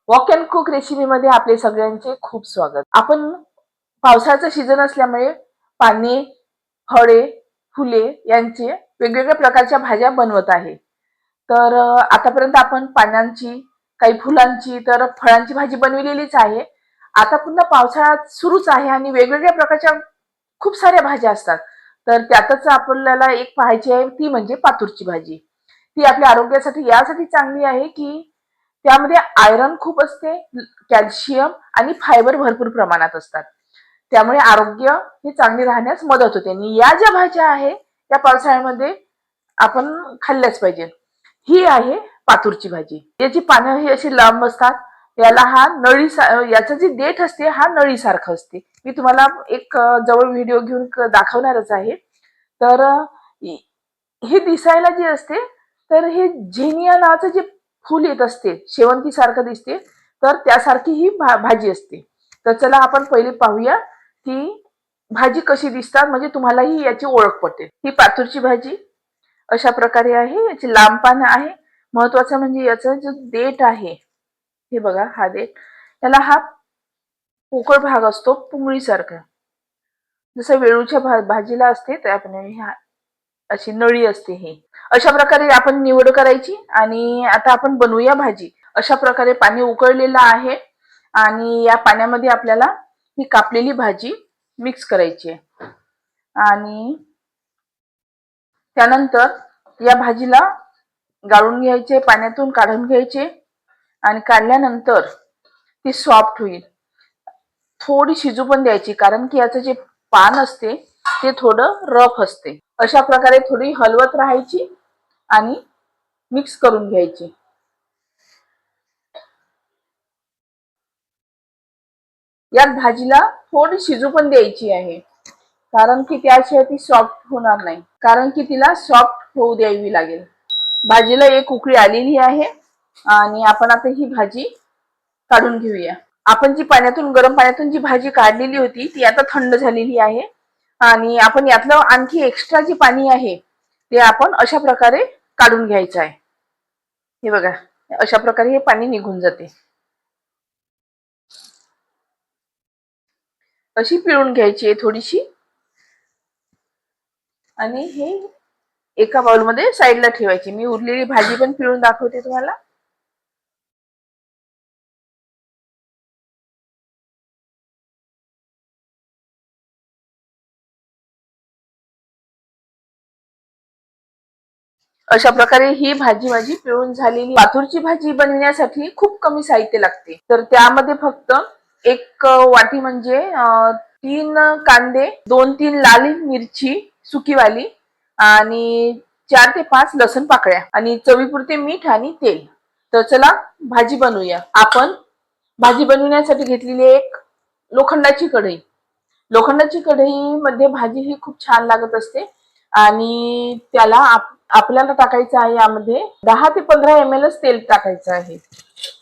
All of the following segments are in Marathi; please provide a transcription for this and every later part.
वॉक अँड कुक रेसिपीमध्ये आपले सगळ्यांचे खूप स्वागत. आपण पावसाळ्याचा सीझन असल्यामुळे पाने, फळे, फुले यांचे वेगवेगळ्या प्रकारच्या भाज्या बनवत आहे. तर आतापर्यंत आपण पानांची, काही फुलांची, तर फळांची भाजी बनविलेलीच आहे. आता पुन्हा पावसाळा सुरूच आहे आणि वेगवेगळ्या प्रकारच्या खूप साऱ्या भाज्या असतात. तर त्यातच आपल्याला एक पाहायची आहे, ती म्हणजे पातूरची भाजी. ती आपल्या आरोग्यासाठी यासाठी चांगली आहे की त्यामध्ये आयरन खूप असते, कॅल्शियम आणि फायबर भरपूर प्रमाणात असतात. त्यामुळे आरोग्य हे चांगले राहण्यास मदत होते. आणि या ज्या भाज्या आहे त्या पावसाळ्यामध्ये आपण खाल्ल्याच पाहिजे. ही आहे पातूरची भाजी. याची पानं ही अशी लांब असतात. याला हा नळी याचं जे देठ असते हा नळीसारखं असते. मी तुम्हाला एक जवळ व्हिडिओ घेऊन दाखवणारच आहे. तर हे दिसायला जे असते तर हे झेनिया नावाचं जे फुल येत असते, शेवंती सारखं दिसते, तर त्यासारखी ही भाजी असते. तर चला आपण पहिले पाहूया की भाजी कशी दिसतात, म्हणजे तुम्हालाही याची ओळख पटेल. ही पातूरची भाजी अशा प्रकारे आहे. याची लांब पानं आहे. महत्वाचं म्हणजे याचा जो देठ आहे, हे बघा हा देठ, त्याला हा पोकळ भाग असतो पुंगळीसारखा, जसं वेळूच्या भाजीला असते त्याप्रमाणे ह्या अशी नळी असते. ही अशा प्रकारे आपण निवड करायची आणि आता आपण बनवूया भाजी. अशा प्रकारे पाणी उकळलेलं आहे आणि या पाण्यामध्ये आपल्याला ही कापलेली भाजी मिक्स करायची आहे. आणि त्यानंतर या भाजीला गाळून घ्यायचे, पाण्यातून काढून घ्यायचे आणि काढल्यानंतर ती सॉफ्ट होईल. थोडी शिजू पण द्यायची, कारण की याचं जे पान असते ते थोडं रफ असते. अशा प्रकारे थोडी हलवत राहायची आणि मिक्स करून घ्यायची. या भाजीला थोडी शिजू पण द्यायची आहे, कारण की त्याशिवाय ती सॉफ्ट होणार नाही. कारण की तिला सॉफ्ट होऊ द्यावी लागेल. भाजीला एक उकळी आलेली आहे आणि आपण आता ही भाजी काढून घेऊया. आपण जी गरम पाण्यातून जी भाजी काढलेली होती ती आता थंड झालेली आहे आणि आपण यातलं आणखी एक्स्ट्रा जे पाणी आहे ते आपण अशा प्रकारे काढून घ्यायचं आहे. हे बघा, अशा प्रकारे हे पाणी निघून जाते. अशी पिळून घ्यायची आहे थोडीशी आणि हे एका बाउलमध्ये साईडला ठेवायची. मी उरलेली भाजी पण पिळून दाखवते तुम्हाला. अशा प्रकारे ही भाजी माझी पिळून झालेली. पातूरची भाजी बनवण्यासाठी खूप कमी साहित्य लागते. तर त्यामध्ये फक्त एक वाटी म्हणजे 3 कांदे, 2-3 लाल मिरची सुकीवाली आणि 4 ते 5 लसूण पाकळ्या आणि चवीपुरते मीठ आणि तेल. तर चला भाजी बनवूया. आपण भाजी बनवण्यासाठी घेतलेली एक लोखंडाची कढई. लोखंडाची कढईमध्ये भाजी ही खूप छान लागत असते आणि त्याला आपल्याला टाकायचं आहे यामध्ये 10 ते 15 ml तेल टाकायचं आहे.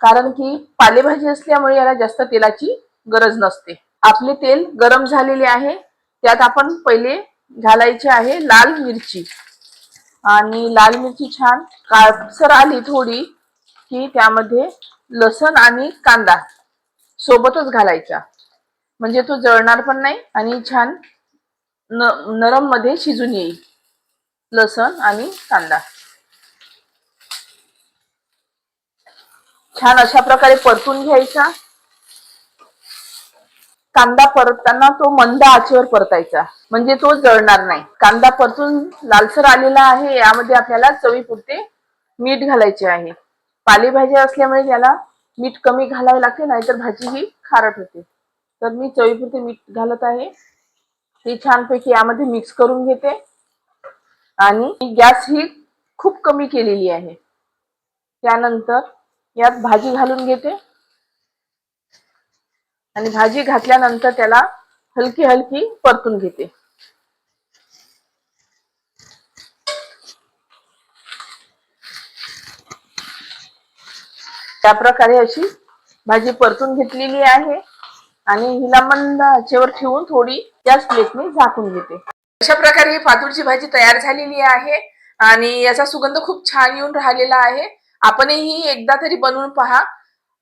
कारण की पालेभाजी असल्यामुळे याला जास्त तेलाची गरज नसते. आपले तेल गरम झालेले आहे. त्यात आपण पहिले घालायचे आहे लाल मिरची आणि लाल मिरची छान काळसर आली थोडी की त्यामध्ये लसण आणि कांदा सोबतच घालायचा, म्हणजे तो जळणार पण नाही आणि छान नरम मध्ये शिजून येईल. लसण आणि कांदा छान अशा प्रकारे परतून घ्यायचा. कांदा परतताना तो मंद आचेवर परतायचा, म्हणजे तो जळणार नाही. कांदा परतून लालसर आलेला आहे. यामध्ये आपल्याला चवीपुरते मीठ घालायचे आहे. पालेभाज्या असल्यामुळे त्याला मीठ कमी घालावे लागते, नाहीतर भाजी ही खारट होते. तर मी चवीपुरते मीठ घालत आहे. ते छानपैकी यामध्ये मिक्स करून घेते आणि गॅस ही खूप कमी केलेली आहे. त्यानंतर यात भाजी घालून घेते आणि भाजी घातल्यानंतर त्याला हलकी हलकी परतून घेते. त्या प्रकारे अशी भाजी परतून घेतलेली आहे आणि हिला मंद आचेवर ठेवून थोडी त्याच प्लेटने झाकून घेते. अशा प्रकारे ही पातूरची भाजी तयार झालेली आहे आणि याचा सुगंध खूप छान येऊन राहिलेला आहे. आपणही एकदा तरी बनवून पहा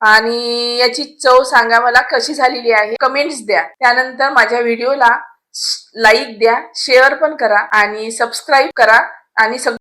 आणि याची चव सांगा मला कशी झालेली आहे, कमेंट्स द्या. त्यानंतर माझ्या व्हिडिओला लाईक द्या, शेअर पण करा आणि सबस्क्राईब करा आणि